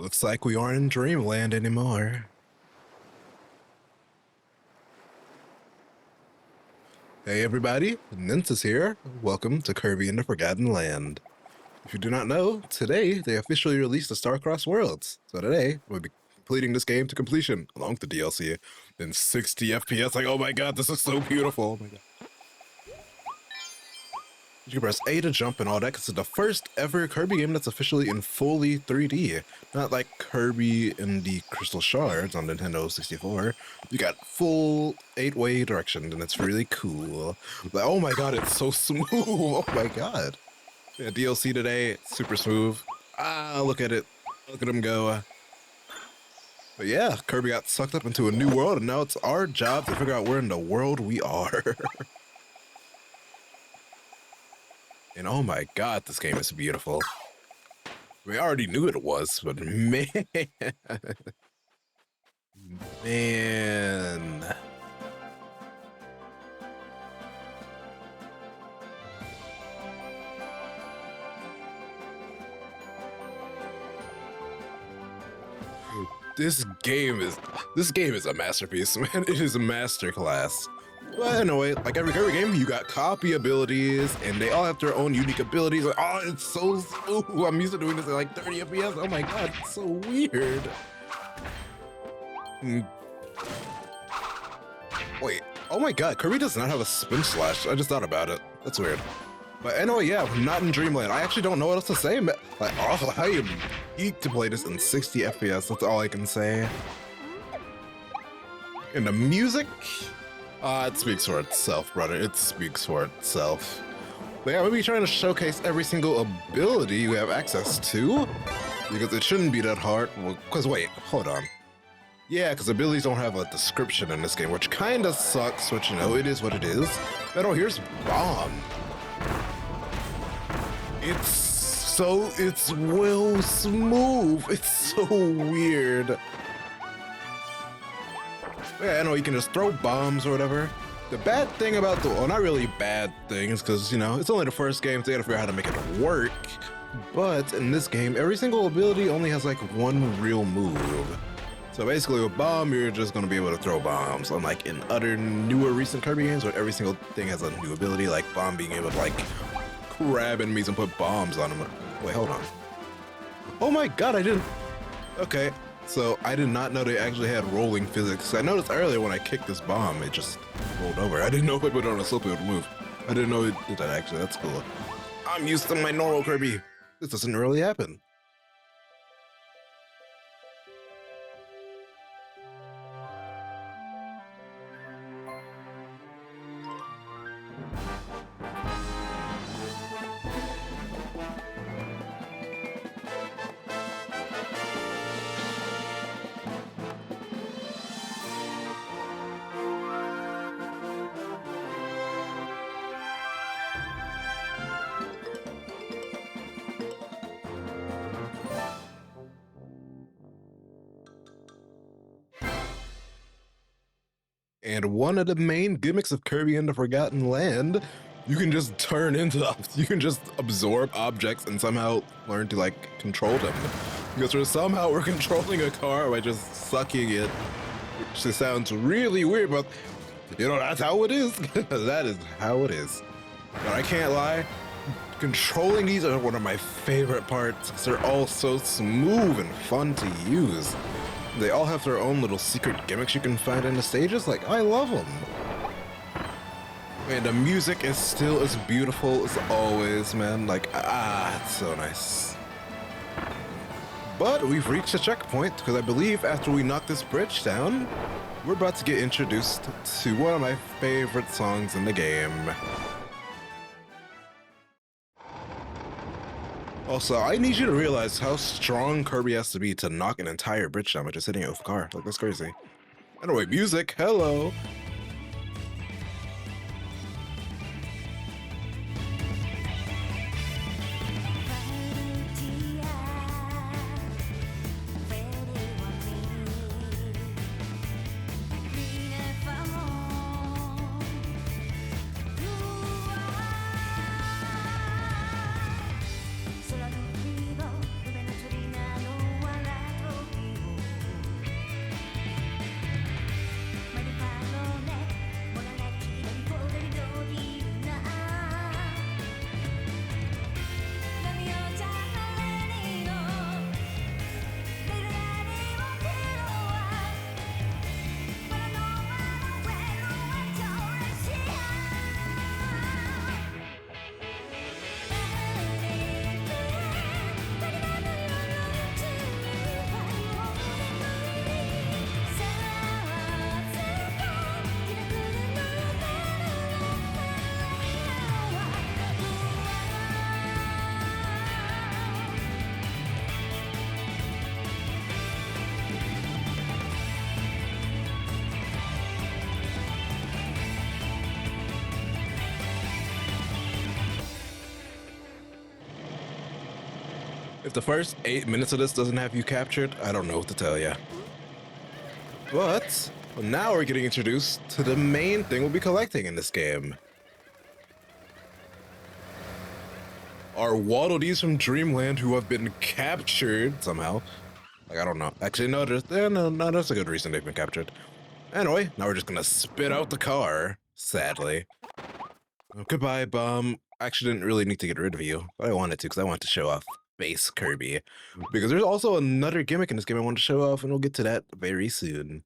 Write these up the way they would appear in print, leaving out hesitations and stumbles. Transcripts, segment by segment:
Looks like we aren't in Dreamland anymore. Hey everybody, NinXuS here. Welcome to Kirby and the Forgotten Land. If you do not know, today they officially released the Star-Crossed Worlds. So today, we'll be completing this game to completion, along with the DLC, in 60 FPS. Like, oh my god, this is so beautiful. Oh my god. You can press A to jump and all that, because it's the first ever Kirby game that's officially in fully 3D. Not like Kirby and the Crystal Shards on Nintendo 64. You got full 8-way direction, and it's really cool. Like, oh my god, it's so smooth. Oh my god. Yeah, DLC today, super smooth. Ah, look at it. Look at him go. But yeah, Kirby got sucked up into a new world, and now it's our job to figure out where in the world we are. And oh my god, this game is beautiful. We already knew it was, but man. Man. This game is a masterpiece, man. It is a masterclass. But anyway, like every game, you got copy abilities, and they all have their own unique abilities. Like, oh, it's so smooth. I'm used to doing this at like 30 FPS. Oh my god, it's so weird. Wait, oh my god, Kirby does not have a spin slash. I just thought about it. That's weird. But anyway, yeah, we're not in Dreamland. I actually don't know what else to say. Like, oh, I am geeked to play this in 60 FPS. That's all I can say. And the music, it speaks for itself, brother. It speaks for itself. But yeah, we'll be trying to showcase every single ability you have access to, because it shouldn't be that hard. Well, because wait, hold on. Yeah, because abilities don't have a description in this game, which kind of sucks, but you know, it is what it is. But oh, here's Bomb. It's well smooth. It's so weird. Yeah, I know you can just throw bombs or whatever. The bad thing about well, not really bad things, because, you know, it's only the first game, so you gotta figure out how to make it work. But in this game, every single ability only has like one real move. So basically with Bomb, you're just gonna be able to throw bombs. Unlike in other newer recent Kirby games where every single thing has a new ability, like Bomb being able to like grab enemies and put bombs on them. Wait, hold on. Oh my god, I didn't... Okay. So I did not know they actually had rolling physics. I noticed earlier when I kicked this bomb, it just rolled over. I didn't know if I put it on a slope it would move. I didn't know it did that actually. That's cool. I'm used to my normal Kirby. This doesn't really happen. And one of the main gimmicks of Kirby and the Forgotten Land, you can just turn into you can just absorb objects and somehow learn to like control them. Because we're controlling a car by just sucking it, which just sounds really weird, but you know, that's how it is. That is how it is. But I can't lie, controlling these are one of my favorite parts, because they're all so smooth and fun to use. They all have their own little secret gimmicks you can find in the stages. Like, I love them. And the music is still as beautiful as always, man. Like, it's so nice. But we've reached a checkpoint, because I believe after we knock this bridge down, we're about to get introduced to one of my favorite songs in the game. Also, I need you to realize how strong Kirby has to be to knock an entire bridge down by just hitting it with a car. Like, that's crazy. Anyway, music, hello! If the first 8 minutes of this doesn't have you captured, I don't know what to tell you. But now we're getting introduced to the main thing we'll be collecting in this game. Our Waddle Dees from Dreamland who have been captured somehow. Like, I don't know. Actually, no, that's a good reason they've been captured. Anyway, now we're just gonna spit out the car, sadly. Oh, goodbye, bum. I actually didn't really need to get rid of you, but I wanted to because I wanted to show off base Kirby. Because there's also another gimmick in this game I wanted to show off, and we'll get to that very soon.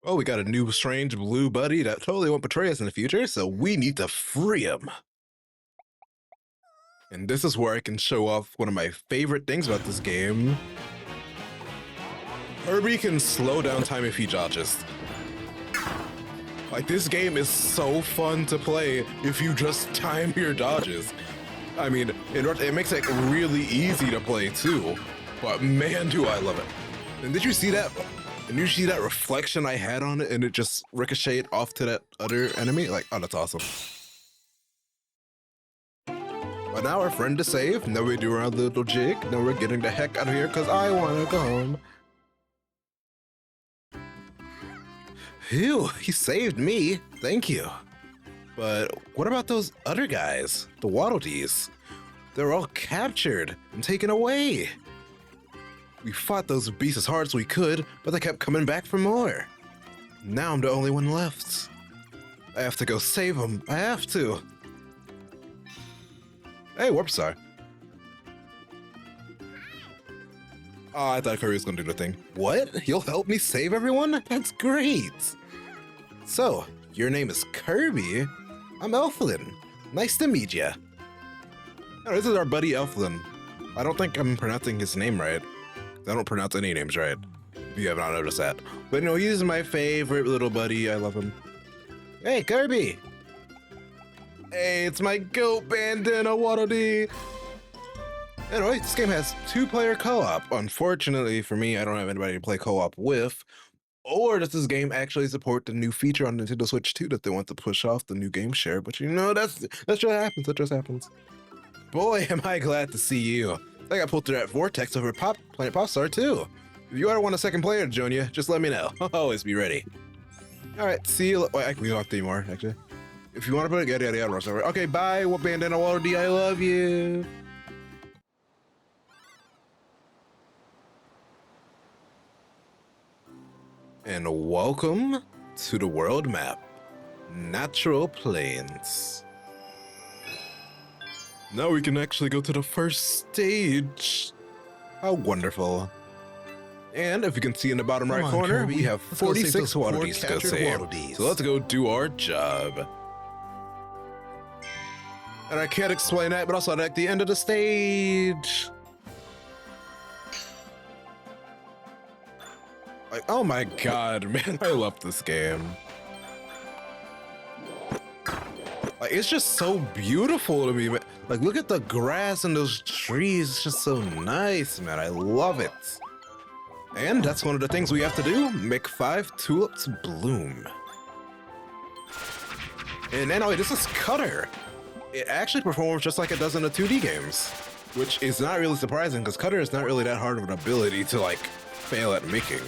Oh, we got a new strange blue buddy that totally won't betray us in the future, so we need to free him. And this is where I can show off one of my favorite things about this game. Kirby can slow down time if he dodges. Like, this game is so fun to play if you just time your dodges. I mean, it makes it really easy to play too, but man, do I love it. And did you see that? And you see that reflection I had on it and it just ricocheted off to that other enemy? Like, oh, that's awesome. But now our friend is safe. Now we do our little jig. Now we're getting the heck out of here because I want to go home. Phew, he saved me. Thank you. But what about those other guys? The Waddle Dees? They're all captured and taken away. We fought those beasts as hard as we could, but they kept coming back for more. Now I'm the only one left. I have to go save them. I have to. Hey, Warp Star. Oh, I thought Kirby was gonna do the thing. What? You'll help me save everyone? That's great. So, your name is Kirby? I'm Elflin. Nice to meet ya. Oh, this is our buddy Elflin. I don't think I'm pronouncing his name right. I don't pronounce any names right, if you have not noticed that. But no, he's my favorite little buddy. I love him. Hey, Kirby! Hey, it's my goat bandana Waddle Dee! Anyway, this game has 2-player co-op. Unfortunately for me, I don't have anybody to play co-op with. Or does this game actually support the new feature on Nintendo Switch 2 that they want to push off the new game share? But you know, that's just happens. That just happens. Boy, am I glad to see you. I got pulled through that vortex over Planet Popstar too. If you ever want a second player to join you, just let me know. I'll always be ready. All right, see you. Wait, we don't have to anymore, actually. If you want to put it, yada yada yada. Okay, bye. What bandana Waddle Dee? I love you. And welcome to the world map, Natural Plains. Now we can actually go to the first stage. How wonderful. And if you can see in the bottom right corner, Kirby, we have 46 Waddle Dees to go save. So let's go do our job. And I can't explain that, but also at the end of the stage. Like, oh my god, man, I love this game. Like, it's just so beautiful to me, man. Like, look at the grass and those trees. It's just so nice, man. I love it. And that's one of the things we have to do. Make 5 tulips bloom. And anyway, this is Cutter. It actually performs just like it does in the 2D games, which is not really surprising because Cutter is not really that hard of an ability to, like, fail at making.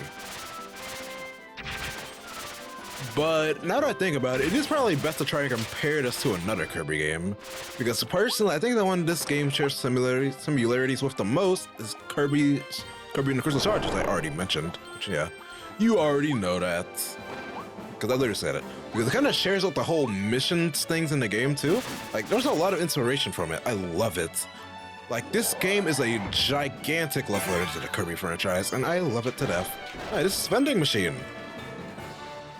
But now that I think about it, it is probably best to try and compare this to another Kirby game. Because personally, I think the one this game shares similarities with the most is Kirby and the Crystal Charge, as I already mentioned. Which, yeah, you already know that. Because I literally said it. Because it kind of shares with the whole missions things in the game too. Like, there's a lot of inspiration from it. I love it. Like, this game is a gigantic love letter to the Kirby franchise, and I love it to death. Hey, this is vending machine.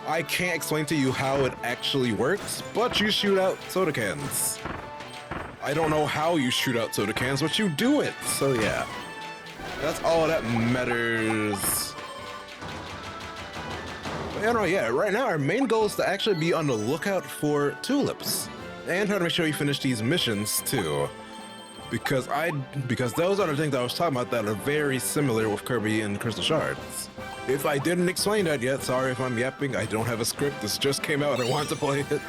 I can't explain to you how it actually works, but you shoot out soda cans. I don't know how you shoot out soda cans, but you do it. So yeah, that's all that matters. But yeah, right now our main goal is to actually be on the lookout for tulips and try to make sure you finish these missions too. Because those are the things I was talking about that are very similar with Kirby and Crystal Shards. If I didn't explain that yet, sorry if I'm yapping, I don't have a script, this just came out and I want to play it.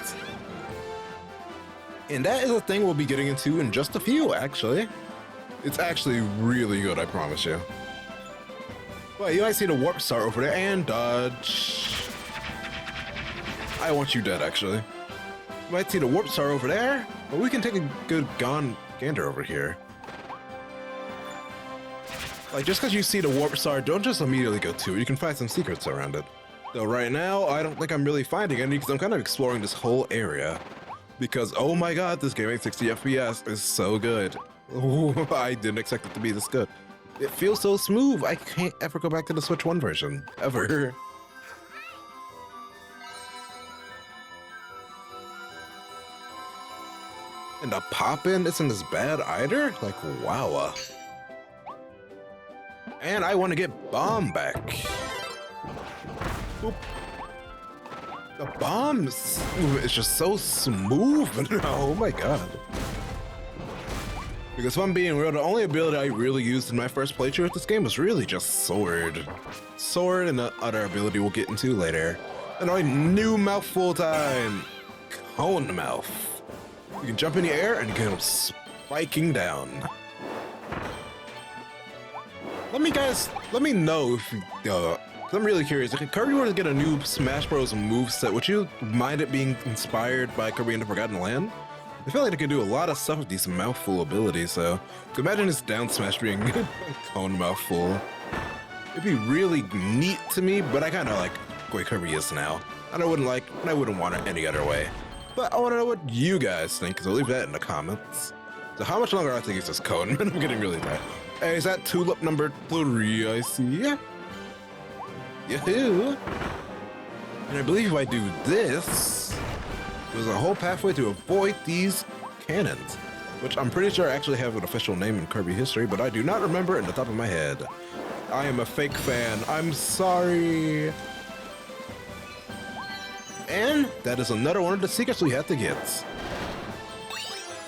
And that is a thing we'll be getting into in just a few, actually. It's actually really good, I promise you. Well, you might see the warp star over there, and dodge. I want you dead, actually. You might see the warp star over there, but we can take a good gander over here. Like, just because you see the warp star, don't just immediately go to it. You can find some secrets around it. So right now, I don't think I'm really finding any because I'm kind of exploring this whole area. Because, oh my god, this game at 60 FPS is so good. Ooh, I didn't expect it to be this good. It feels so smooth. I can't ever go back to the Switch 1 version. Ever. And the pop-in isn't as bad either? Like, wow. And I want to get Bomb back. Boop. The bombs, it's just so smooth. Oh my god. Because if I'm being real, the only ability I really used in my first playthrough with this game was really just Sword. Sword and the other ability we'll get into later. And our new mouthful time. Cone Mouth. You can jump in the air and get them spiking down. Let me know if I'm really curious. If Kirby were to get a new Smash Bros. Moveset, would you mind it being inspired by Kirby and the Forgotten Land? I feel like they could do a lot of stuff with these mouthful abilities, so imagine this down smash being Cone Mouthful. It'd be really neat to me, but I kind of like the way Kirby is now. And I wouldn't want it any other way. But I want to know what you guys think, so leave that in the comments. So how much longer I have to use this cone? I'm getting really tired. Hey, is that tulip number 3? I see. Yahoo! And I believe if I do this, there's a whole pathway to avoid these cannons, which I'm pretty sure actually have an official name in Kirby history, but I do not remember in the top of my head. I am a fake fan. I'm sorry. And that is another one of the secrets we have to get.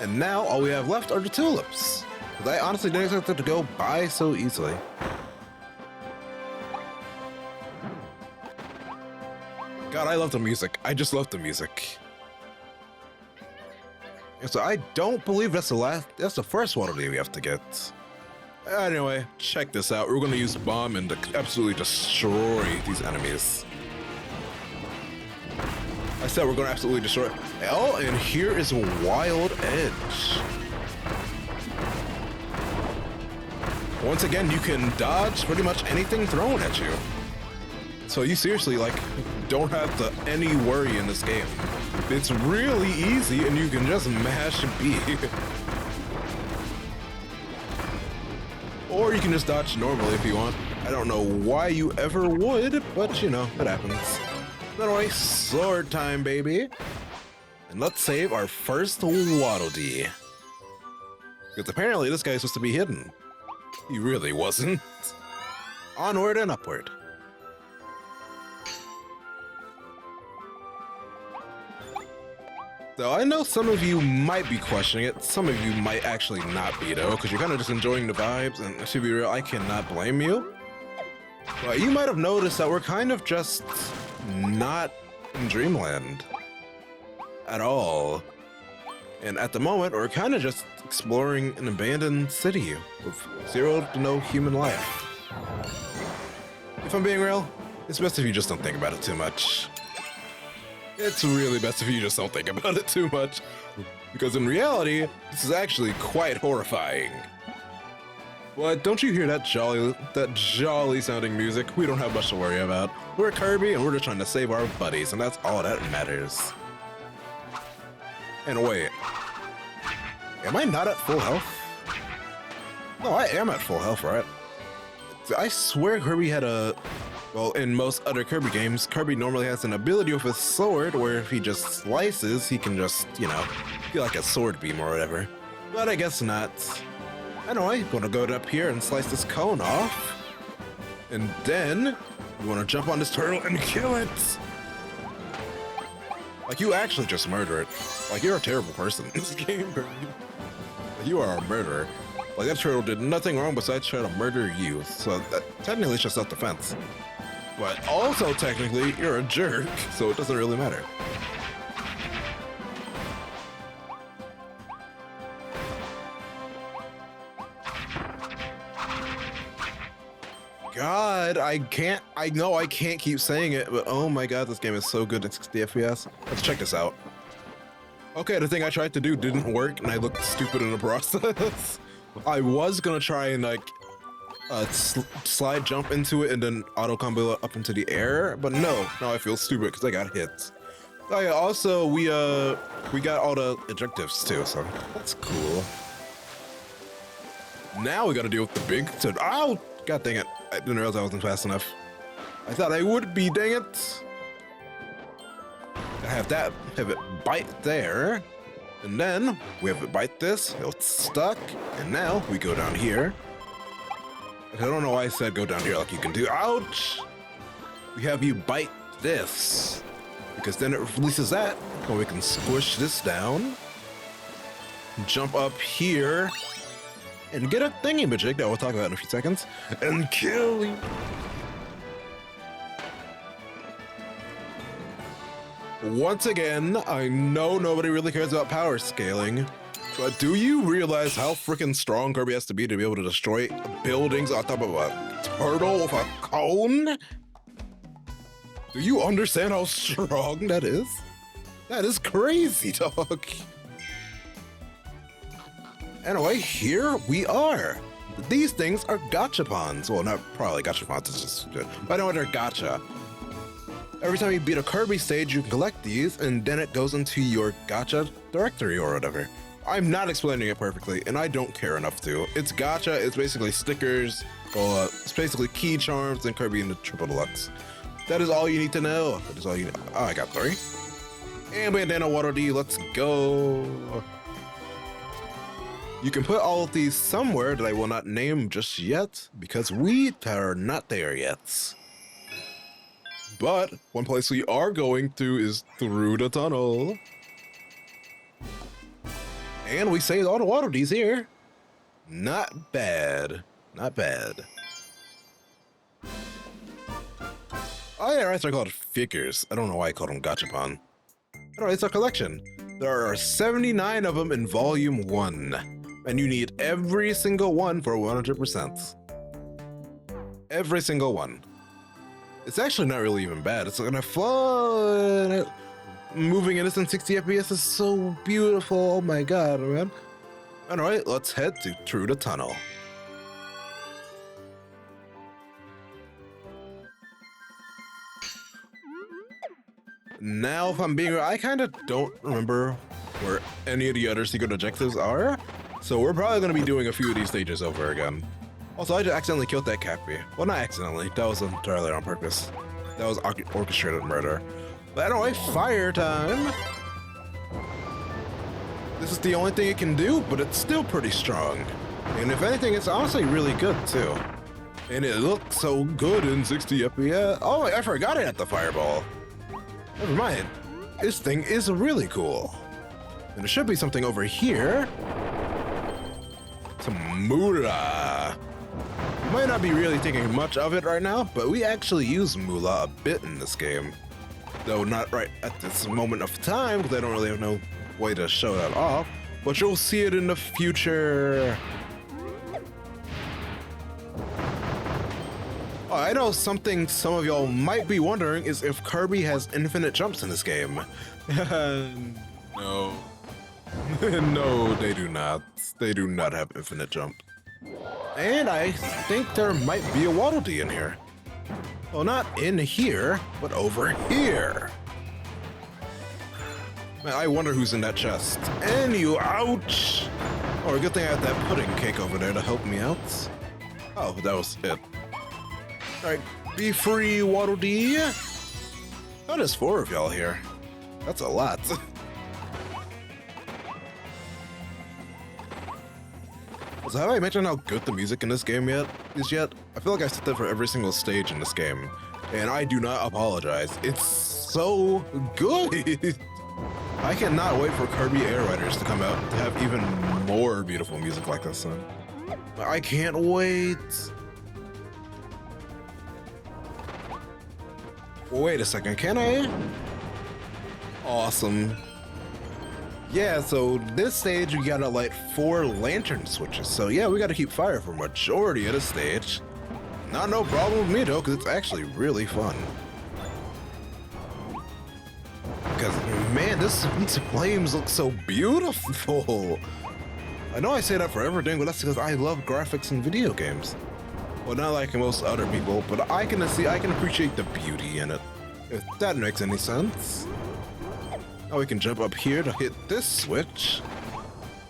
And now all we have left are the tulips. Because I honestly didn't expect it to go by so easily. God, I love the music. I just love the music. And so I don't believe that's the first one we have to get. Anyway, check this out. We're gonna use Bomb and to absolutely destroy these enemies. I said we're gonna absolutely destroy. Oh, and here is Wild Edge. Once again, you can dodge pretty much anything thrown at you. So you seriously, like, don't have any worry in this game. It's really easy and you can just mash B. Or you can just dodge normally if you want. I don't know why you ever would, but you know, it happens. Anyway, sword time, baby. And let's save our first Waddle Dee. Because apparently this guy's supposed to be hidden. He really wasn't. Onward and upward. So I know some of you might be questioning it, some of you might actually not be though, because you're kind of just enjoying the vibes, and to be real, I cannot blame you. But you might have noticed that we're kind of just not in Dreamland at all. And at the moment, we're kind of just exploring an abandoned city with zero to no human life. If I'm being real, it's best if you just don't think about it too much. It's really best if you just don't think about it too much. Because in reality, this is actually quite horrifying. But don't you hear that jolly sounding music? We don't have much to worry about. We're Kirby and we're just trying to save our buddies, and that's all that matters. And wait, am I not at full health? No, I am at full health, right? I swear Kirby had a... Well, in most other Kirby games, Kirby normally has an ability with his sword where if he just slices, he can just, you know, be like a sword beam or whatever. But I guess not. Anyway, gonna go up here and slice this cone off. And then, you wanna jump on this turtle and kill it! Like, you actually just murder it. Like, you're a terrible person in this game, Kirby. Like, you are a murderer. Like, that turtle did nothing wrong besides try to murder you. So, that, technically, it's just self-defense. But also, technically, you're a jerk, so it doesn't really matter. God, I know I can't keep saying it, but oh my god, this game is so good at 60 FPS. Let's check this out. Okay, the thing I tried to do didn't work, and I looked stupid in the process. I was gonna try and like slide jump into it and then auto combo up into the air, but no, now I feel stupid because I got hit. Oh yeah, also we got all the objectives too, so that's cool. Now we gotta deal with the big ow! God dang it, I didn't realize I wasn't fast enough. I thought I would be, dang it. I have it bite there. And then we have it bite this, it's stuck, and now we go down here. I don't know why I said go down here like you can do. Ouch! We have you bite this, because then it releases that, and we can squish this down, jump up here, and get a thingy-majig that we'll talk about in a few seconds, and kill you. Once again, I know nobody really cares about power scaling, but do you realize how freaking strong Kirby has to be able to destroy buildings on top of a turtle with a cone? Do you understand how strong that is? That is crazy, dog. Anyway, here we are. These things are gachapons. Well, not probably gachapons, it's just good. But I know they're gacha. Every time you beat a Kirby stage, you can collect these, and then it goes into your gacha directory or whatever. I'm not explaining it perfectly, and I don't care enough to. It's gacha, it's basically stickers, it's basically key charms, and Kirby in the Triple Deluxe. That is all you need to know. That is all you need. Oh, I got 3. And Bandana Water D, let's go. You can put all of these somewhere that I will not name just yet, because we are not there yet. But one place we are going to is through the tunnel. And we saved all the Water Ds here. Not bad. Not bad. Oh yeah, right, they're called figures. I don't know why I called them gachapon. Oh, it's a collection. There are 79 of them in Volume 1. And you need every single one for 100%. Every single one. It's actually not really even bad. It's kind of fun. Moving in this in 60 FPS is so beautiful. Oh my god, man. Alright, let's head through the tunnel. Now, if I'm being real, I kind of don't remember where any of the other secret objectives are. So we're probably going to be doing a few of these stages over again. Also, I just accidentally killed that Cappy. Well, not accidentally. That was entirely on purpose. That was orchestrated murder. But anyway, fire time. This is the only thing it can do, but it's still pretty strong. And if anything, it's honestly really good, too. And it looks so good in 60 FPS. Oh, I forgot it had the fireball. Never mind. This thing is really cool. And there should be something over here. Some moolah. Might not be really thinking much of it right now, but we actually use moolah a bit in this game. Though not right at this moment of time, because I don't really have no way to show that off, but you'll see it in the future. Oh, I know something some of y'all might be wondering is if Kirby has infinite jumps in this game. No. No, they do not. They do not have infinite jump. And I think there might be a Waddle Dee in here. Well, not in here, but over here. Man, I wonder who's in that chest. And you, ouch! Oh, a good thing I had that pudding cake over there to help me out. Oh, that was it. Alright, be free, Waddle Dee. Oh, there's 4 of y'all here. That's a lot. So have I mentioned how good the music in this game is yet? I feel like I sit there for every single stage in this game, and I do not apologize. It's so good. I cannot wait for Kirby Air Riders to come out to have even more beautiful music like this one. I can't wait. Wait a second, can I? Awesome. Yeah, so this stage we gotta light 4 lantern switches. So yeah, we gotta keep fire for majority of the stage. Not no problem with me though, because it's actually really fun. Because man, these flames look so beautiful. I know I say that for everything, but that's because I love graphics in video games. Well, not like most other people, but I can appreciate the beauty in it. If that makes any sense. Now we can jump up here to hit this switch.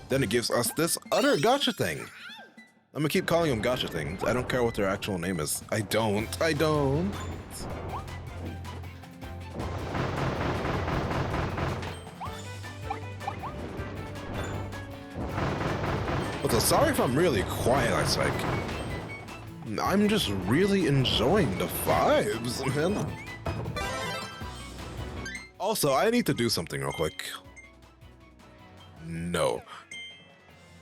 Then it gives us this other gotcha thing. I'm gonna keep calling them gotcha things. I don't care what their actual name is. I don't. But so sorry if I'm really quiet, I like. I'm just really enjoying the vibes, man. Also, I need to do something real quick. No.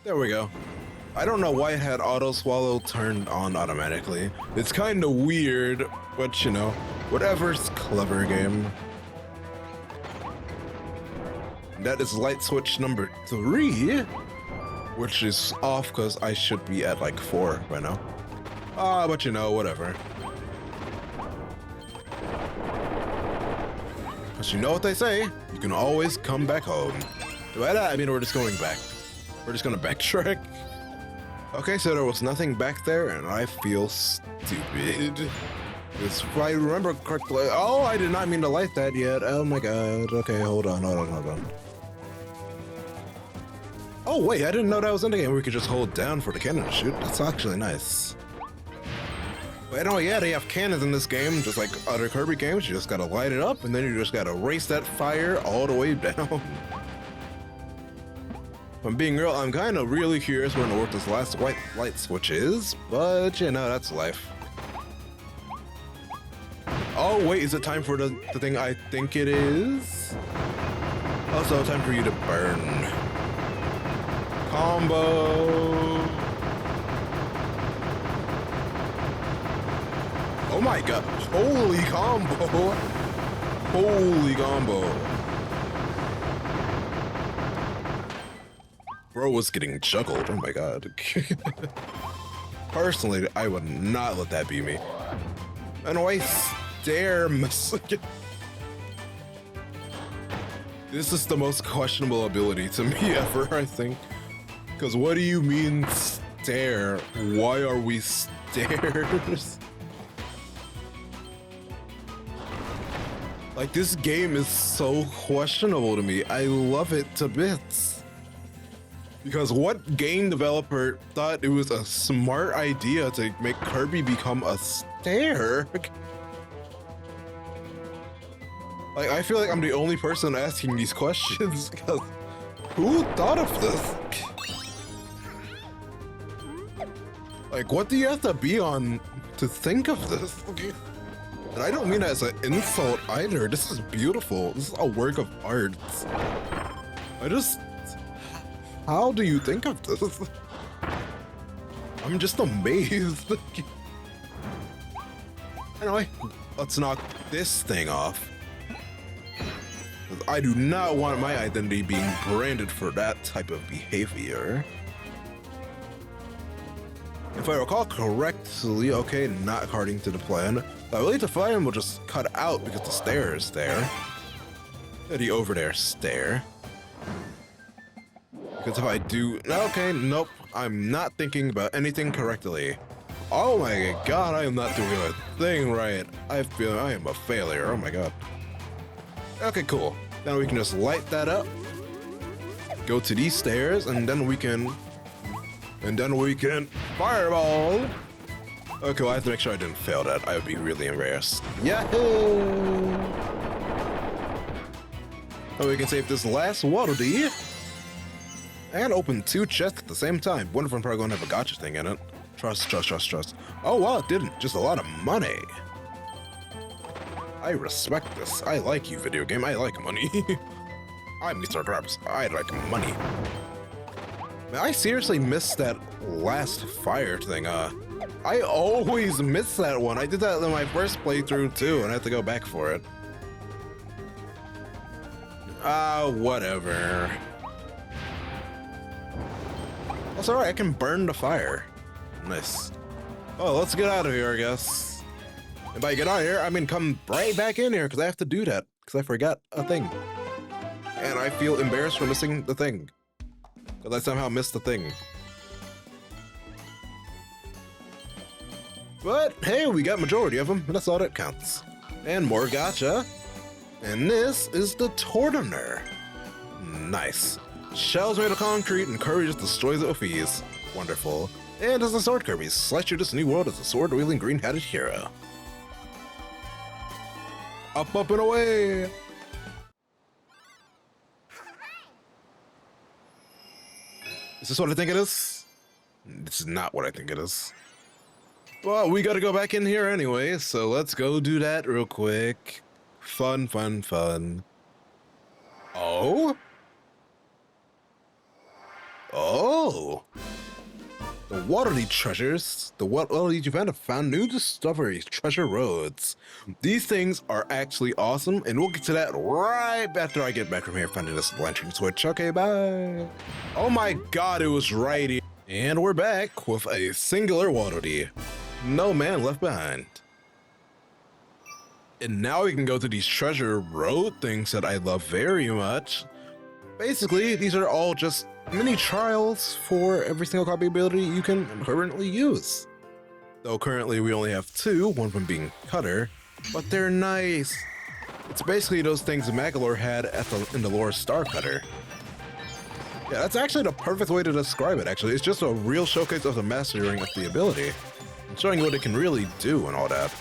There we go. I don't know why it had auto swallow turned on automatically. It's kind of weird, but you know, whatever's clever game. That is light switch number 3, which is off because I should be at like 4 by now. But you know, whatever. Because you know what they say, you can always come back home. By that, I mean we're just going back. We're just gonna backtrack. Okay, so there was nothing back there, and I feel stupid. If I remember correctly, oh, I did not mean to light that yet. Oh my god. Okay, hold on. Oh wait, I didn't know that was in the game. We could just hold down for the cannon to shoot. That's actually nice. But anyway, yeah, they have cannons in this game, just like other Kirby games. You just gotta light it up, and then you just gotta race that fire all the way down. If I'm being real, I'm kind of really curious when to work this last white light switch is, but you know, that's life. Oh wait, is it time for the thing I think it is? Also, time for you to burn. Combo. Oh my god, holy combo. Holy combo. Bro was getting juggled, oh my god. Personally, I would not let that be me. Anyway, stare miss. This is the most questionable ability to me ever, I think. Because what do you mean stare? Why are we stairs? Like, this game is so questionable to me. I love it to bits. Because what game developer thought it was a smart idea to make Kirby become a stair? Like, I feel like I'm the only person asking these questions, because who thought of this? Like, what do you have to be on to think of this? And I don't mean that as an insult either. This is beautiful. This is a work of art. How do you think of this? I'm just amazed. Anyway, let's knock this thing off. I do not want my identity being branded for that type of behavior. If I recall correctly, okay, not according to the plan, I believe the flame will just cut out because the stair is there. The over there stair. Because if I do, okay, nope, I'm not thinking about anything correctly. Oh my god, I am not doing a thing right. I feel I am a failure, oh my god. Okay, cool. Then we can just light that up, go to these stairs, and then we can And then we can fireball. Okay, well, I have to make sure I didn't fail that. I would be really embarrassed. Yahoo! Oh, we can save this last Waddle Dee. And open 2 chests at the same time. One of them probably gonna have a gotcha thing in it. Trust, trust, trust, trust. Oh, wow, it didn't. Just a lot of money. I respect this. I like you, video game. I like money. I'm Mr. Krabs. I like money. Man, I seriously missed that last fire thing. I always miss that one. I did that in my first playthrough too, and I had to go back for it. Whatever. That's alright, I can burn the fire. Nice. Oh, let's get out of here, I guess. And by get out of here, I mean come right back in here, because I have to do that, because I forgot a thing. And I feel embarrassed for missing the thing. Because I somehow missed the thing. But hey, we got majority of them, and that's all that counts. And more gotcha. And this is the Tortoner. Nice. Shells made of concrete, and Kirby just destroys it with ease. Wonderful. And as the Sword Kirby, slice through this new world as a sword-wielding green-hatted hero. Up, up, and away! Is this what I think it is? This is not what I think it is. Well, we gotta go back in here anyway, so let's go do that real quick. Fun, fun, fun. Oh? Oh! The Waterly treasures. The Waterly Japan have found new discoveries, treasure roads. These things are actually awesome, and we'll get to that right after I get back from here finding this lantern switch. Okay, bye. Oh my god, it was right here. And we're back with a singular Waterly. No man left behind. And now we can go to these treasure road things that I love very much. Basically, these are all just mini trials for every single copy ability you can currently use. Though currently we only have 2, one of them being Cutter, but they're nice. It's basically those things Magolor had in the lore Star Cutter. Yeah, that's actually the perfect way to describe it, actually. It's just a real showcase of the mastering of the ability, and showing what it can really do and all that.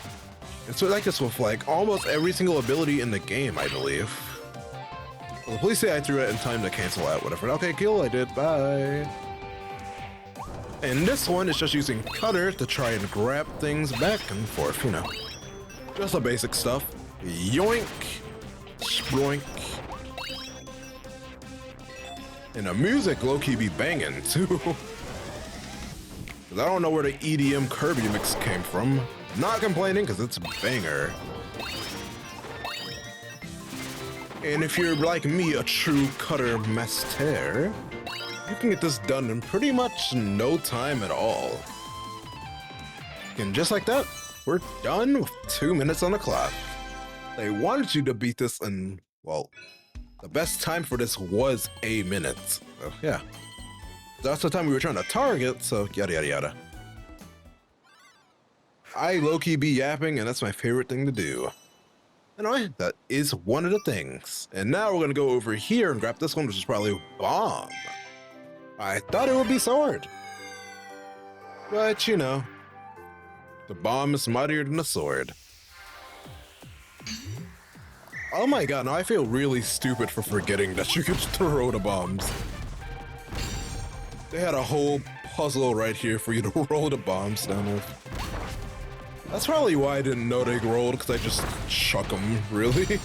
It's like this with like almost every single ability in the game, I believe. Well, please say I threw it in time to cancel out whatever. Okay, cool, I did. Bye. And this one is just using Cutter to try and grab things back and forth, you know. Just the basic stuff. Yoink. Spoink. And the music low-key be banging, too. Cause I don't know where the EDM Kirby mix came from. Not complaining, because it's a banger. And if you're like me, a true Cutter master, you can get this done in pretty much no time at all. And just like that, we're done with 2 minutes on the clock. They wanted you to beat this in, well, the best time for this was a minute. So, yeah. That's the time we were trying to target, so yada yada yada. I low-key be yapping, and that's my favorite thing to do. Anyway, that is one of the things. And now we're gonna go over here and grab this one, which is probably Bomb. I thought it would be Sword. But, you know, the Bomb is mightier than the Sword. Oh my god, now I feel really stupid for forgetting that you could throw the bombs. They had a whole puzzle right here for you to roll the bombs down with. That's probably why I didn't know they rolled, because I just chuck them, really.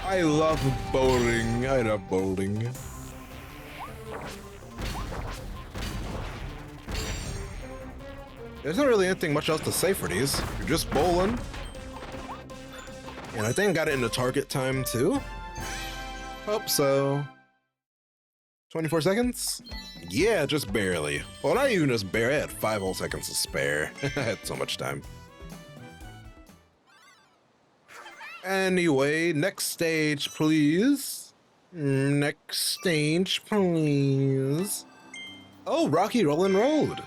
I love bowling. I love bowling. There's not really anything much else to say for these. You're just bowling. And I think I got it in the target time, too. Hope so. 24 seconds? Yeah, just barely. Well, not even just barely. I had 5 whole seconds to spare. I had so much time. Anyway, next stage, please. Next stage, please. Oh, Rocky Rollin Road.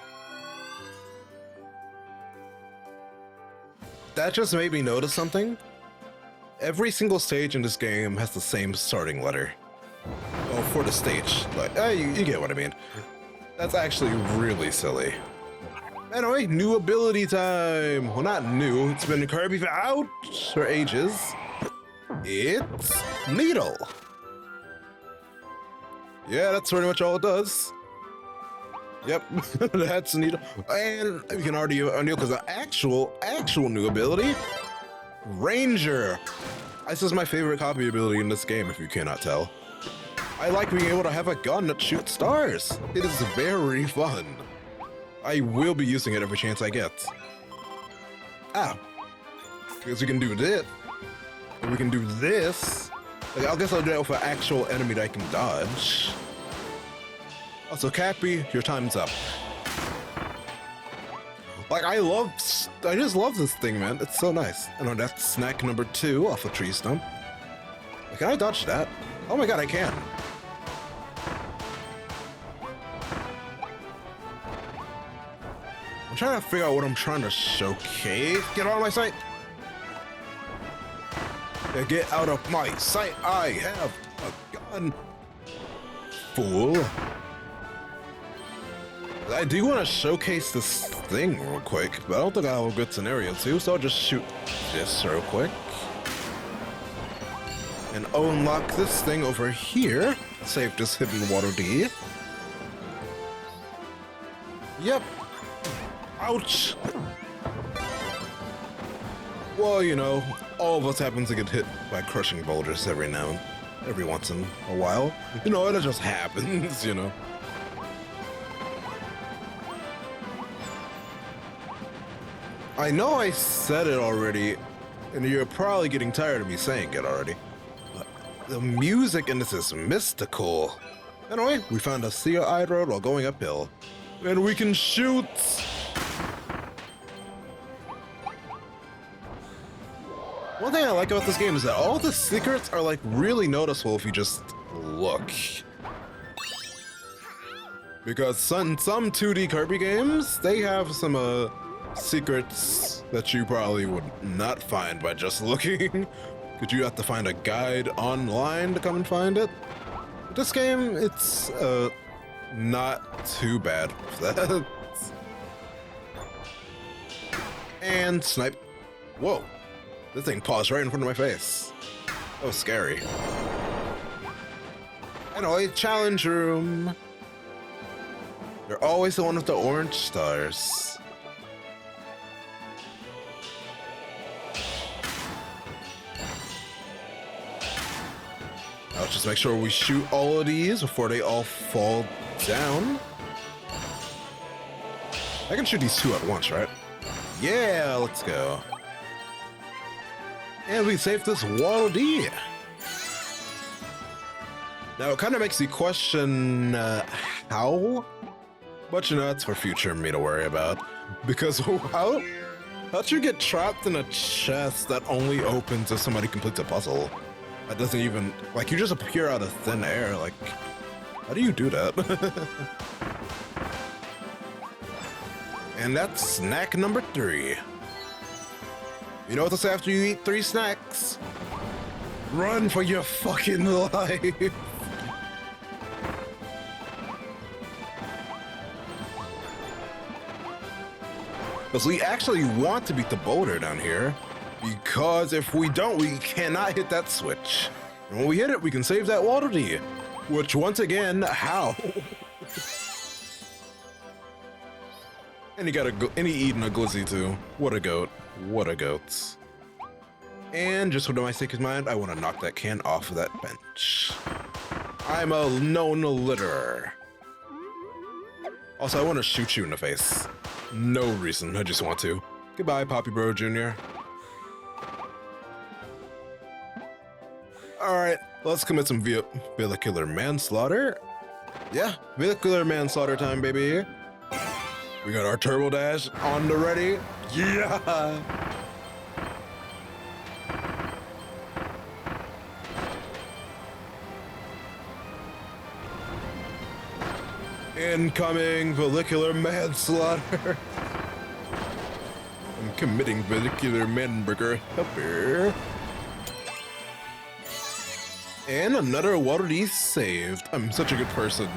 That just made me notice something. every single stage in this game has the same starting letter. Oh, for the stage. Like, you get what I mean. That's actually really silly. Anyway, new ability time. Well, not new. It's been Kirby for ages. It's Needle. Yeah, that's pretty much all it does. Yep, that's Needle. And we can already undo because the actual new ability, Ranger. This is my favorite copy ability in this game, if you cannot tell. I like being able to have a gun that shoots stars. It is very fun. I will be using it every chance I get. Because we can do this. And we can do this. I guess I'll do that with an actual enemy that I can dodge. Also, Cappy, your time's up. Like, I just love this thing, man. It's so nice. And that's snack number 2 off a tree stump. Can I dodge that? Oh my god, I can. I'm trying to figure out what I'm trying to showcase. Get out of my sight. Yeah, get out of my sight. I have a gun. Fool. I do want to showcase this thing real quick, but I don't think I have a good scenario too, so I'll just shoot this real quick. And unlock this thing over here. Save this hidden water D. Yep. Ouch. Well, you know, all of us happen to get hit by crushing boulders every once in a while. You know, it just happens, you know. I know I said it already, and you're probably getting tired of me saying it already, but the music in this is mystical. Anyway, we found a sea-eyed road while going uphill, and we can shoot! One thing I like about this game is that all the secrets are like really noticeable if you just look. Because some 2D Kirby games, they have some secrets that you probably would not find by just looking. Because you have to find a guide online to come and find it. But this game, it's not too bad for that. And snipe. Whoa. This thing paused right in front of my face. That was scary. Anyway, challenge room. You're always the one with the orange stars. Now let's just make sure we shoot all of these before they all fall down. I can shoot these 2 at once, right? Yeah, let's go. And we saved this Waddle Dee. Now, it kind of makes you question how? But you know, that's for future me to worry about. Because how'd you get trapped in a chest that only opens if somebody completes a puzzle? That doesn't even, like, you just appear out of thin air. Like, how do you do that? And that's snack number 3. You know what to say after you eat 3 snacks? Run for your fucking life! Because we actually want to beat the boulder down here. Because if we don't, we cannot hit that switch. And when we hit it, we can save that Waddle Dee. Which, once again, how? And he eating a glizzy too. What a goat. What a goat. And just with my sake mind, I want to knock that can off of that bench. I'm a known litterer. Also, I want to shoot you in the face. No reason, I just want to. Goodbye, Poppy Bro Jr. Alright, let's commit some vehicular manslaughter. Yeah, vehicular manslaughter time, baby. We got our turbo dash on the ready. Yeah! Incoming vehicular manslaughter. I'm committing vehicular manburger. Helper. And another Waddle saved. I'm such a good person.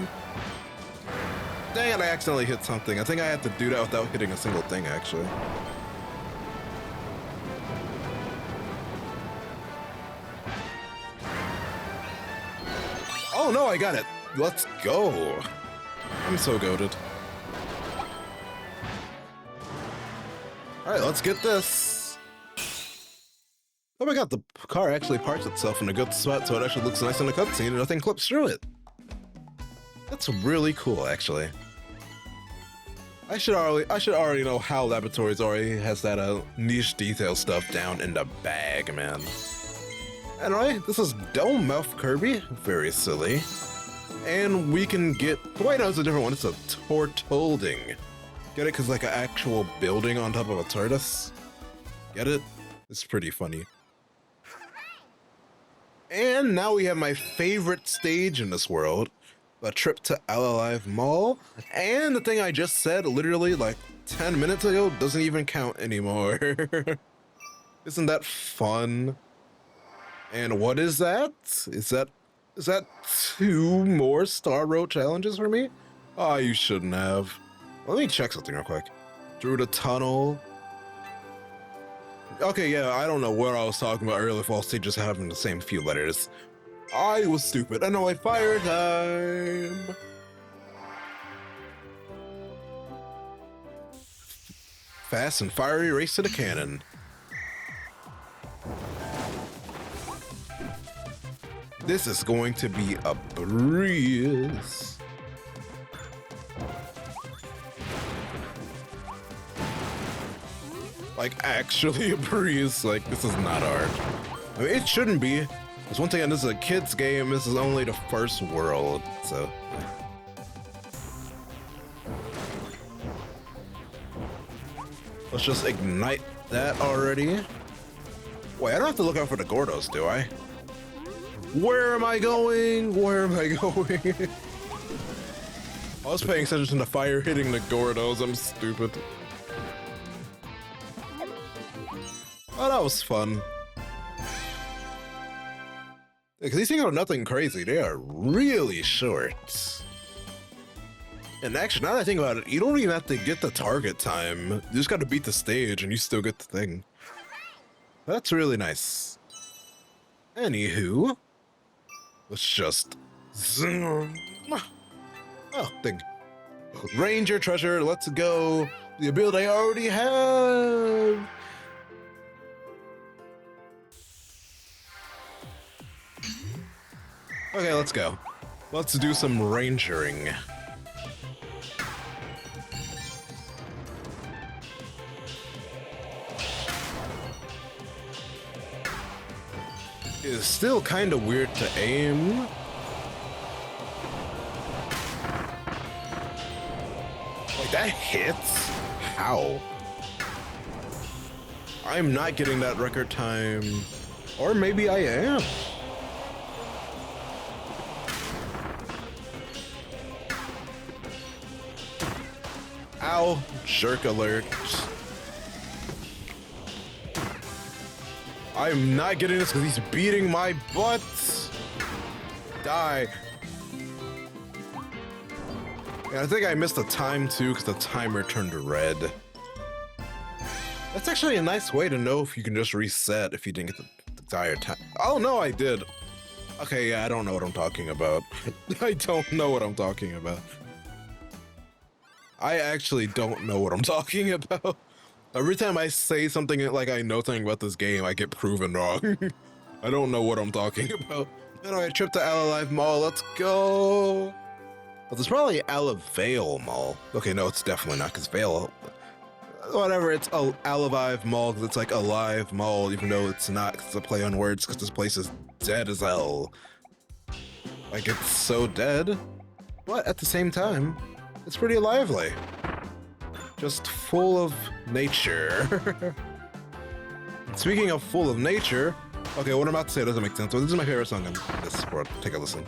Dang it, I accidentally hit something. I think I had to do that without hitting a single thing, actually. Oh no, I got it. Let's go. I'm so goated. All right, let's get this. Oh my god, the car actually parks itself in a good spot so it actually looks nice in the cutscene and nothing clips through it. That's really cool, actually. I should already know how Laboratories already has that niche detail stuff down in the bag, man. Anyway, this is Dome Mouth Kirby. Very silly. And we can get... Wait, no, it's a different one. It's a Tortolding. Get it? Because like an actual building on top of a tortoise. Get it? It's pretty funny. And now we have my favorite stage in this world. A trip to Alivel Mall. And the thing I just said literally like 10 minutes ago doesn't even count anymore. Isn't that fun? And what is that? Is that 2 more Star Road challenges for me? Oh, you shouldn't have. Let me check something real quick. Through the tunnel. Okay, yeah, I don't know what I was talking about earlier if all stages having the same few letters. I was stupid. I know, like fire time. Fast and fiery race to the cannon. This is going to be a breeze. Like actually a breeze. Like this is not hard. I mean, it shouldn't be. Because once again, this is a kid's game. This is only the first world, so. Let's just ignite that already. Wait, I don't have to look out for the Gordos, do I? Where am I going? Where am I going? I was paying attention to fire hitting the Gordos. I'm stupid. Oh, that was fun. Because these things are nothing crazy. They are really short. And actually, now that I think about it, you don't even have to get the target time. You just got to beat the stage and you still get the thing. That's really nice. Anywho, let's just zoom. Oh, thing. Ranger treasure, let's go. The ability I already have. Okay, let's go. Let's do some rangering. It is still kind of weird to aim. Like that hits? How? I'm not getting that record time. Or maybe I am. Ow, jerk alert. I'm not getting this because he's beating my butt. Die. Yeah, I think I missed the time too because the timer turned red. That's actually a nice way to know if you can just reset if you didn't get the desired time. Oh no, I did. Okay, yeah, I don't know what I'm talking about. I don't know what I'm talking about. I actually don't know what I'm talking about. Every time I say something like I know something about this game, I get proven wrong. I don't know what I'm talking about. Anyway, trip to Alivel Mall, let's go. Well, there's probably Alivel Mall. Okay, no, it's definitely not, because Vale... Whatever, it's Alivel Mall, because it's like Alive Mall, even though it's not, because it's a play on words, because this place is dead as hell. Like, it's so dead, but at the same time, it's pretty lively. Just full of nature. Speaking of full of nature, okay, what I'm about to say doesn't make sense, but this is my favorite song in this world. Take a listen.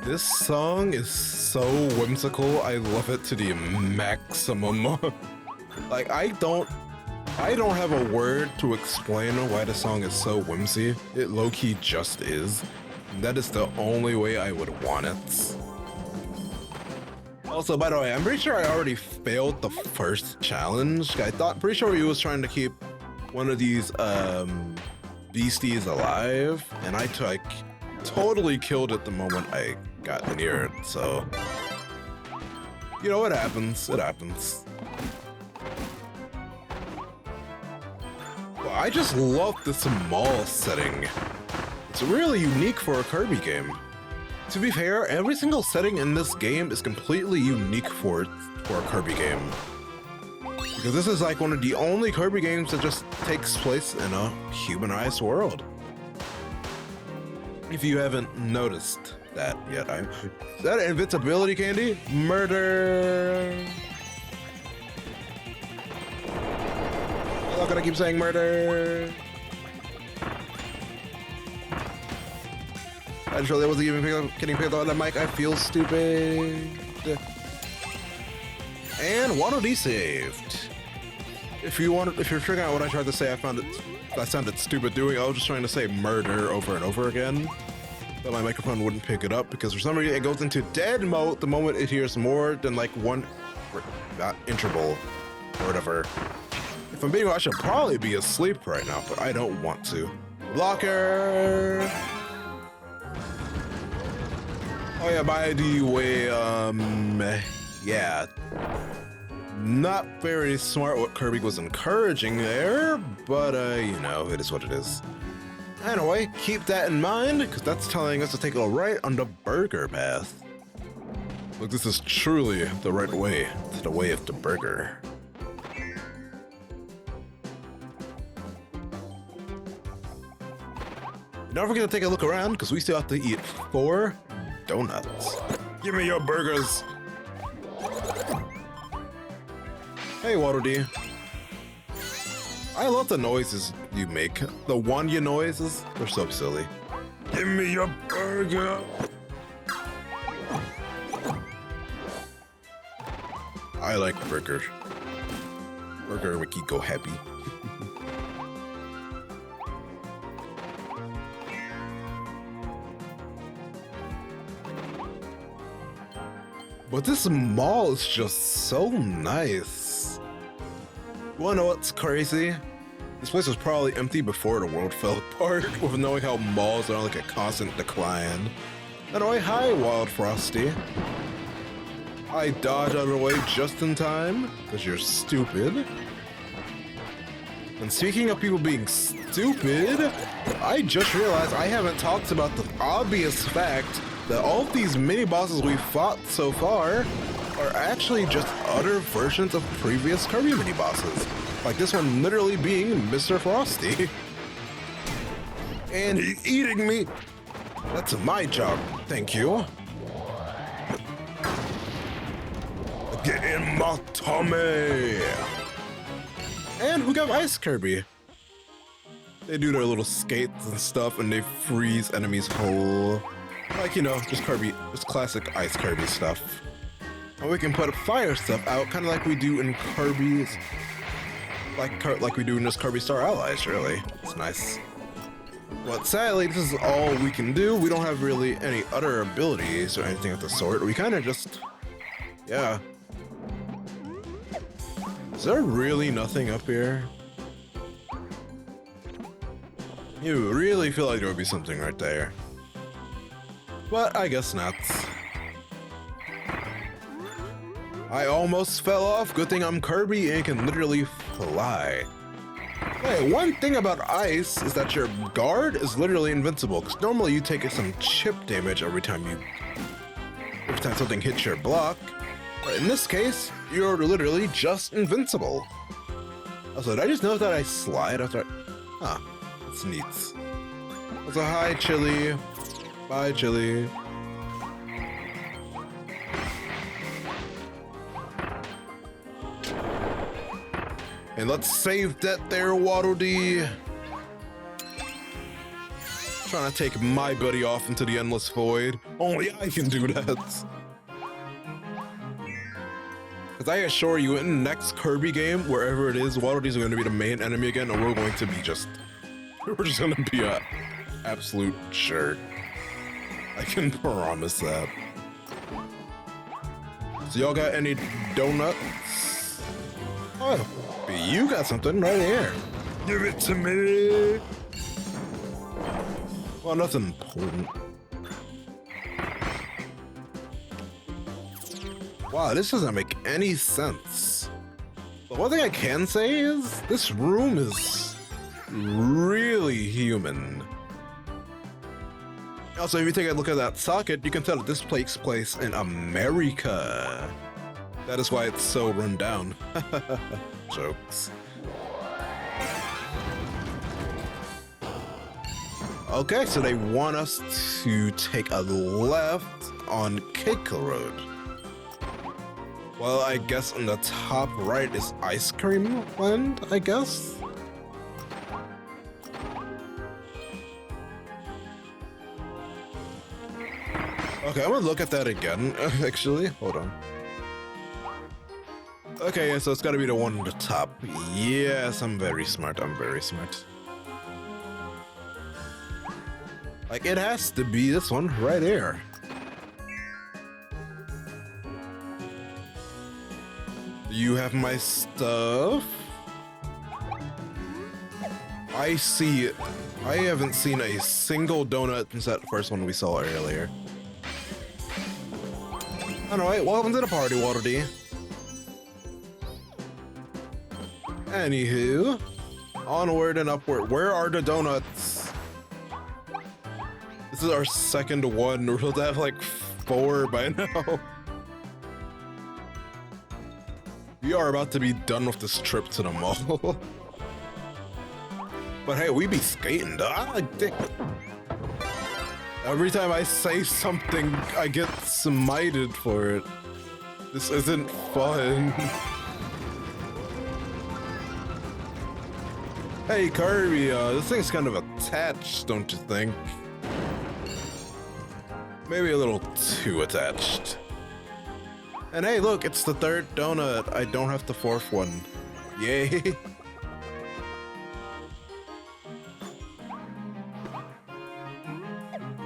This song is so whimsical. I love it to the maximum. Like, I don't have a word to explain why the song is so whimsy. It low-key just is. That is the only way I would want it. Also, by the way, I'm pretty sure I already failed the first challenge. Pretty sure he was trying to keep one of these beasties alive, and I totally killed it the moment I got near it. So, you know, it happens. It happens. Well, I just love this mall setting. It's really unique for a Kirby game. To be fair, every single setting in this game is completely unique for a Kirby game. Because this is like one of the only Kirby games that just takes place in a humanized world. If you haven't noticed that yet, is that invincibility candy? Murder! I'm not gonna keep saying murder! I just really wasn't even getting picked up on the mic. I feel stupid. And Waddle Dee saved. If you're figuring out what I tried to say, I sounded stupid doing. I was just trying to say murder over and over again, but my microphone wouldn't pick it up because for some reason it goes into dead mode the moment it hears more than like one interval or whatever. If I'm being honest, I should probably be asleep right now, but I don't want to. Blocker. Oh yeah, by the way, yeah. Not very smart what Kirby was encouraging there, but you know, it is what it is. Anyway, keep that in mind, because that's telling us to take a right on the burger path. Look, this is truly the right way, to the way of the burger. Don't forget to take a look around, because we still have to eat 4 donuts. Give me your burgers! Hey, Waddle Dee. I love the noises you make. The Wanya noises, they're so silly. Give me your burger! I like burger. Burger make you go happy. But this mall is just so nice. You wanna know what's crazy? This place was probably empty before the world fell apart, with knowing how malls are on like a constant decline. Anyway, hi Wild Frosty. I dodged out of the way just in time, because you're stupid. And speaking of people being stupid, I just realized I haven't talked about the obvious fact that all of these mini-bosses we fought so far are actually just other versions of previous Kirby mini-bosses. Like this one literally being Mr. Frosty. And he's eating me! That's my job, thank you. Get in my tummy! And we got Ice Kirby. They do their little skates and stuff and they freeze enemies whole. Like, you know, just Kirby, just classic Ice Kirby stuff. And we can put fire stuff out, kind of like we do in Kirby's, like we do in this Kirby Star Allies, really. It's nice. But sadly, this is all we can do. We don't have really any other abilities or anything of the sort. We kind of just, yeah. Is there really nothing up here? You really feel like there would be something right there. But I guess not. I almost fell off. Good thing I'm Kirby and can literally fly. Hey, one thing about ice is that your guard is literally invincible, because normally you take some chip damage every time something hits your block. But in this case, you're literally just invincible. Also, did I just notice that I slide after Huh, it's neat. Also, hi, Chili. Bye, Chili. And let's save that there, Waddle Dee. Trying to take my buddy off into the endless void. Only I can do that. Because I assure you, in the next Kirby game, wherever it is, Waddle Dees are going to be the main enemy again, and we're going to be just... We're just going to be a absolute jerk. I can promise that. So y'all got any donuts? Oh, you got something right here. Give it to me. Well, nothing important. Wow, this doesn't make any sense. But one thing I can say is this room is really human. Also, if you take a look at that socket, you can tell that this takes place in America. That is why it's so run down. Jokes. Okay, so they want us to take a left on Cake Road. Well, I guess on the top right is Ice Cream Land, I guess? Okay, I'm gonna look at that again, actually. Hold on. Okay, yeah, so it's gotta be the one on the top. Yes, I'm very smart, I'm very smart. Like, it has to be this one right here. You have my stuff. I see it. I haven't seen a single donut since that first one we saw earlier. Alright, welcome to the party, Waddle Dee. Anywho, onward and upward. Where are the donuts? This is our second one. We're supposed to have like 4 by now. We are about to be done with this trip to the mall. But hey, we be skating, though. I like dick. Every time I say something, I get smited for it. This isn't fun. Hey, Kirby, this thing's kind of attached, don't you think? Maybe a little too attached. And hey, look, it's the 3rd donut. I don't have the 4th one. Yay.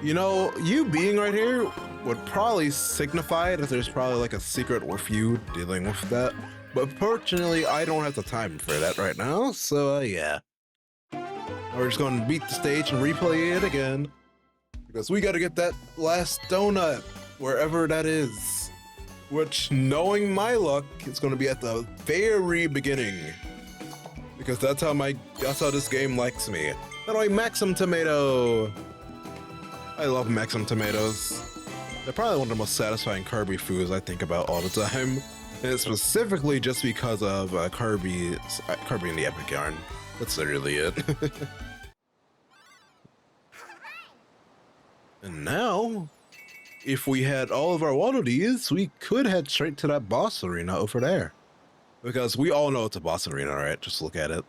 You know, you being right here would probably signify that there's probably like a secret with you dealing with that. But fortunately, I don't have the time for that right now, so yeah. We're just gonna beat the stage and replay it again. Because we gotta get that last donut, wherever that is. Which, knowing my luck, it's gonna be at the very beginning. Because that's how this game likes me. How do I Maxim Tomato? I love Maxim tomatoes. They're probably one of the most satisfying Kirby foods I think about all the time. And it's specifically just because of Kirby in the Epic Yarn. That's literally it. And now, if we had all of our Waddle Dees, we could head straight to that boss arena over there. Because we all know it's a boss arena, right? Just look at it.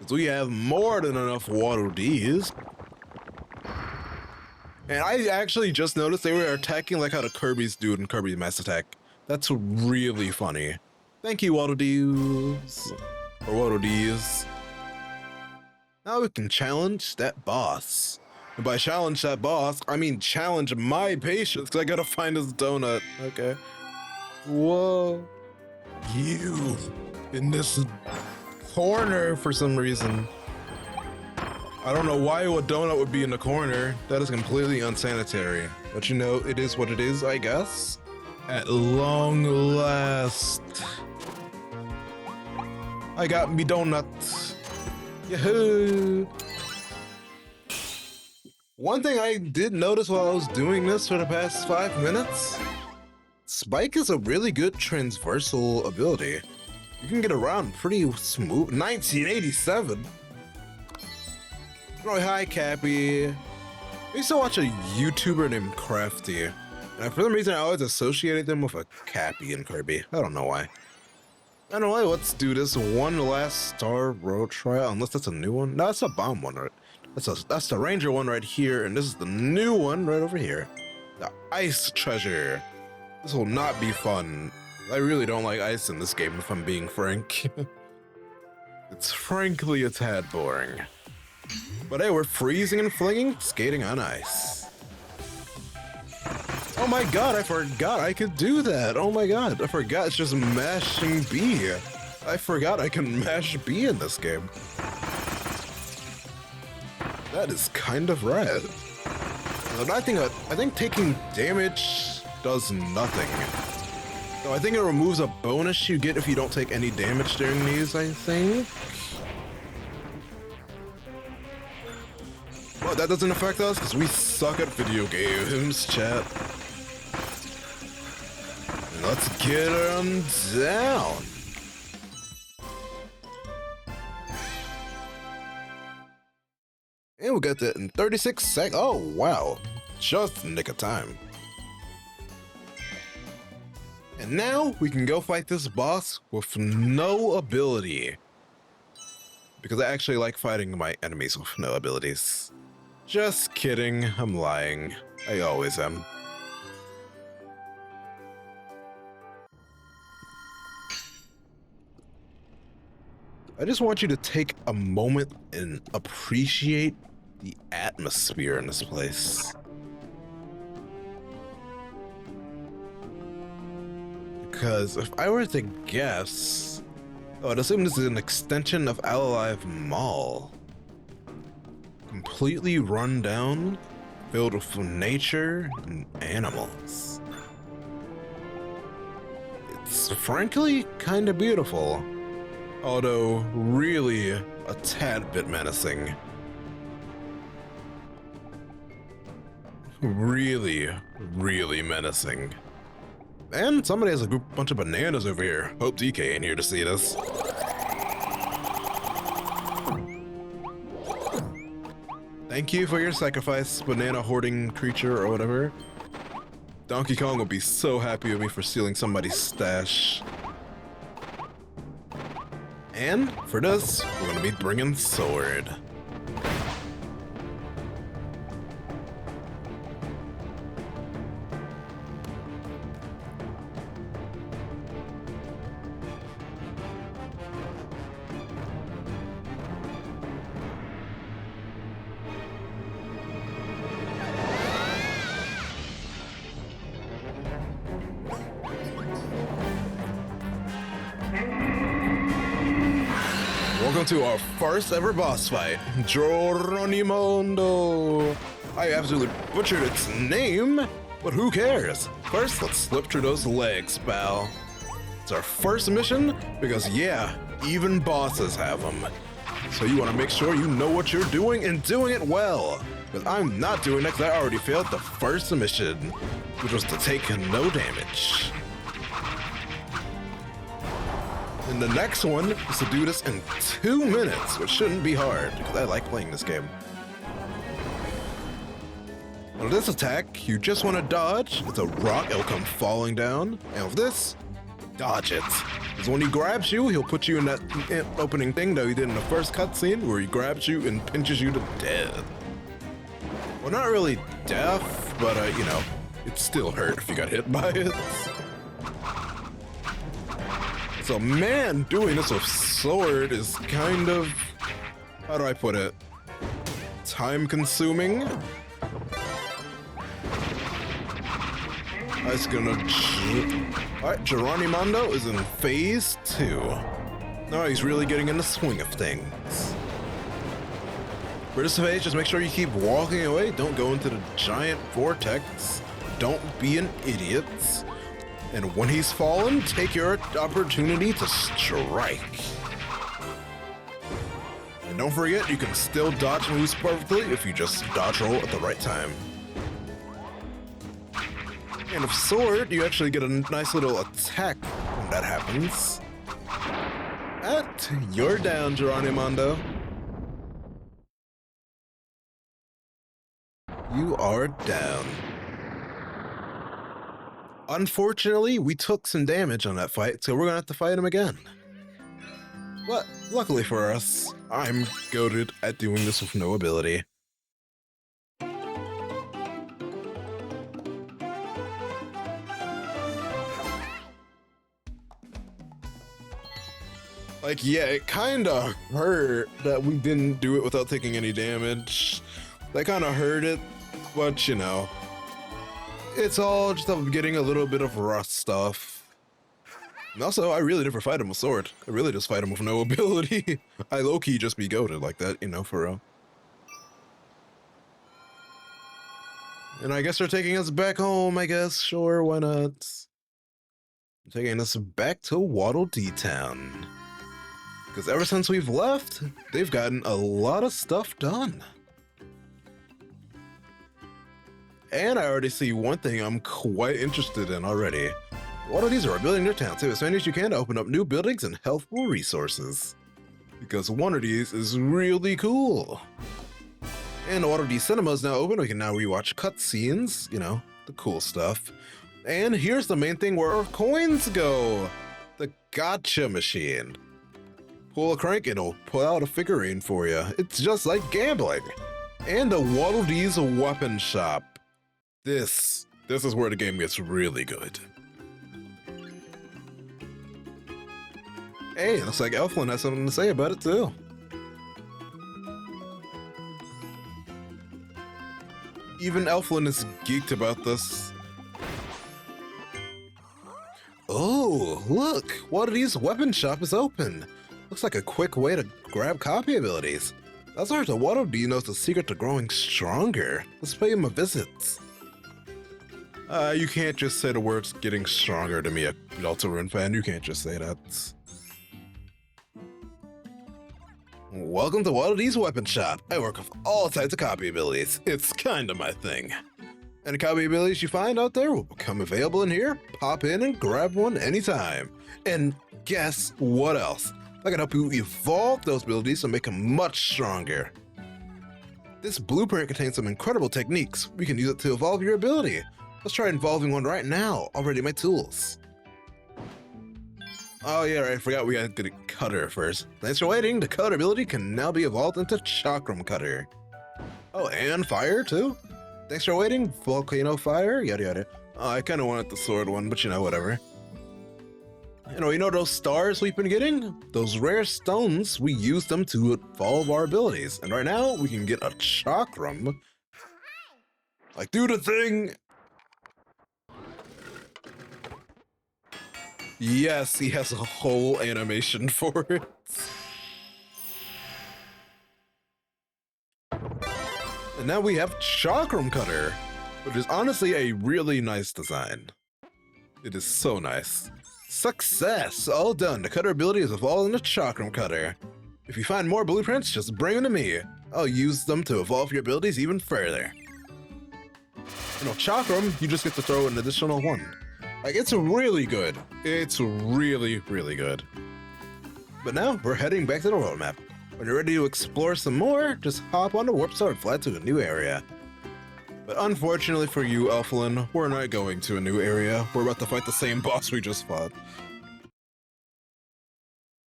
Because we have more than enough Waddle Dees. And I actually just noticed they were attacking like how the Kirby's do in Kirby Mass Attack. That's really funny. Thank you, Waddle Dees. Or Waddle Dees. Now we can challenge that boss. And by challenge that boss, I mean challenge my patience, because I gotta find this donut. Okay. Whoa. You in this corner for some reason. I don't know why a donut would be in the corner. That is completely unsanitary. But you know, it is what it is, I guess. At long last. I got me donut. Yahoo! One thing I did notice while I was doing this for the past 5 minutes, Spike is a really good transversal ability. You can get around pretty smooth. 1987? Oh, hi, Cappy. I used to watch a YouTuber named Crafty. And for some reason, I always associated them with a Cappy in Kirby. I don't know why. Anyway, let's do this one last star road trial, unless that's a new one. No, that's a bomb one, right? That's the ranger one right here, and this is the new one right over here. The ice treasure. This will not be fun. I really don't like ice in this game, if I'm being frank. It's frankly a tad boring. But hey, we're freezing and flinging, skating on ice. Oh my god, I forgot I could do that. Oh my god, I forgot it's just mashing B. I forgot I can mash B in this game. That is kind of rad. But I think taking damage does nothing. So I think it removes a bonus you get if you don't take any damage during these, I think. Well, that doesn't affect us because we suck at video games, chat. Let's get them down. And we got that in 36 seconds. Oh, wow. Just nick of time. And now we can go fight this boss with no ability. Because I actually like fighting my enemies with no abilities. Just kidding, I'm lying. I always am. I just want you to take a moment and appreciate the atmosphere in this place. Because if I were to guess, I'd assume this is an extension of Alivel Mall. Completely run down, filled with nature and animals. It's frankly kind of beautiful. Although really a tad bit menacing. Really, really menacing. And somebody has a bunch of bananas over here. Hope DK ain't here to see this. Thank you for your sacrifice, banana hoarding creature or whatever. Donkey Kong will be so happy with me for stealing somebody's stash. And for this, we're gonna be bringing sword. Welcome to our first ever boss fight, Geronimondo. I absolutely butchered its name, but who cares? First, let's slip through those legs, pal. It's our first mission because, yeah, even bosses have them. So you want to make sure you know what you're doing and doing it well. Because I'm not doing it because I already failed the first mission, which was to take no damage. And the next one is to do this in 2 minutes, which shouldn't be hard, because I like playing this game. Now this attack, you just want to dodge. It's a rock, it'll come falling down. And with this, dodge it. Because when he grabs you, he'll put you in that opening thing that he did in the first cutscene, where he grabs you and pinches you to death. Well, not really death, but you know, it still hurt if you got hit by it. So man, doing this with sword is kind of, how do I put it? Time consuming. I was gonna, alright, Geronimondo is in phase 2. Now he's really getting in the swing of things. For this phase, just make sure you keep walking away. Don't go into the giant vortex. Don't be an idiot. And when he's fallen, take your opportunity to strike. And don't forget, you can still dodge moves perfectly if you just dodge roll at the right time. And with sword, you actually get a nice little attack when that happens. You're down, Geronimondo. You are down. Unfortunately, we took some damage on that fight, so we're gonna have to fight him again. But luckily for us, I'm goated at doing this with no ability. Like, yeah, it kinda hurt that we didn't do it without taking any damage. That kinda hurt it, but you know, it's all just of getting a little bit of rust stuff. And also, I really never fight him with sword. I really just fight him with no ability. I low-key just be goated like that, you know, for real. And I guess they're taking us back home, I guess. Sure, why not? Taking us back to Waddle Dee Town. Because ever since we've left, they've gotten a lot of stuff done. And I already see one thing I'm quite interested in already. Waddle Dees are rebuilding their town, save as many as you can to open up new buildings and helpful resources. Because one of these is really cool. And the Waddle Dee Cinema is now open. We can now rewatch cutscenes, you know, the cool stuff. And here's the main thing where our coins go. The gotcha machine. Pull a crank, it'll pull out a figurine for you. It's just like gambling. And the Waddle Dee's weapon shop. This is where the game gets really good. Hey, looks like Elflin has something to say about it too. Even Elflin is geeked about this. Oh, look! Waddle Dee's weapon shop is open. Looks like a quick way to grab copy abilities. That's why the Waddle Dee knows the secret to growing stronger. Let's pay him a visit. You can't just say the words getting stronger to me, a Deltarune fan. You can't just say that. Welcome to Waddle Dee's weapon shop. I work with all types of copy abilities. It's kinda my thing. Any copy abilities you find out there will become available in here. Pop in and grab one anytime. And guess what else? I can help you evolve those abilities to make them much stronger. This blueprint contains some incredible techniques. We can use it to evolve your ability. Let's try evolving one right now. Already my tools. Oh yeah, I forgot we gotta get a cutter first. Thanks for waiting. The cutter ability can now be evolved into Chakram Cutter. Oh, and fire too? Thanks for waiting. Volcano fire, yada yada. Oh, I kinda wanted the sword one, but you know, whatever. You know those stars we've been getting? Those rare stones, we use them to evolve our abilities. And right now, we can get a Chakram. Like, do the thing! Yes, he has a whole animation for it. And now we have Chakram Cutter, which is honestly a really nice design. It is so nice. Success! All done. The cutter ability is evolved into Chakram Cutter. If you find more blueprints, just bring them to me. I'll use them to evolve your abilities even further. You know, Chakram, you just get to throw an additional one. Like, it's really good. It's really, really good. But now, we're heading back to the world map. When you're ready to explore some more, just hop on the warp star and fly to a new area. But unfortunately for you, Elflin, we're not going to a new area. We're about to fight the same boss we just fought.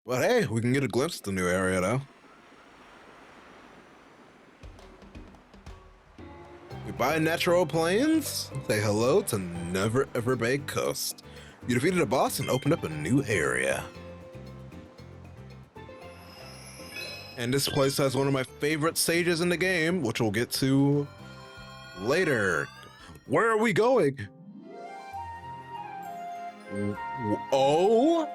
But hey, we can get a glimpse of the new area though. Goodbye, Natural Plains. Say hello to Never Ever Bay Coast. You defeated a boss and opened up a new area. And this place has one of my favorite stages in the game, which we'll get to later. Where are we going? Oh?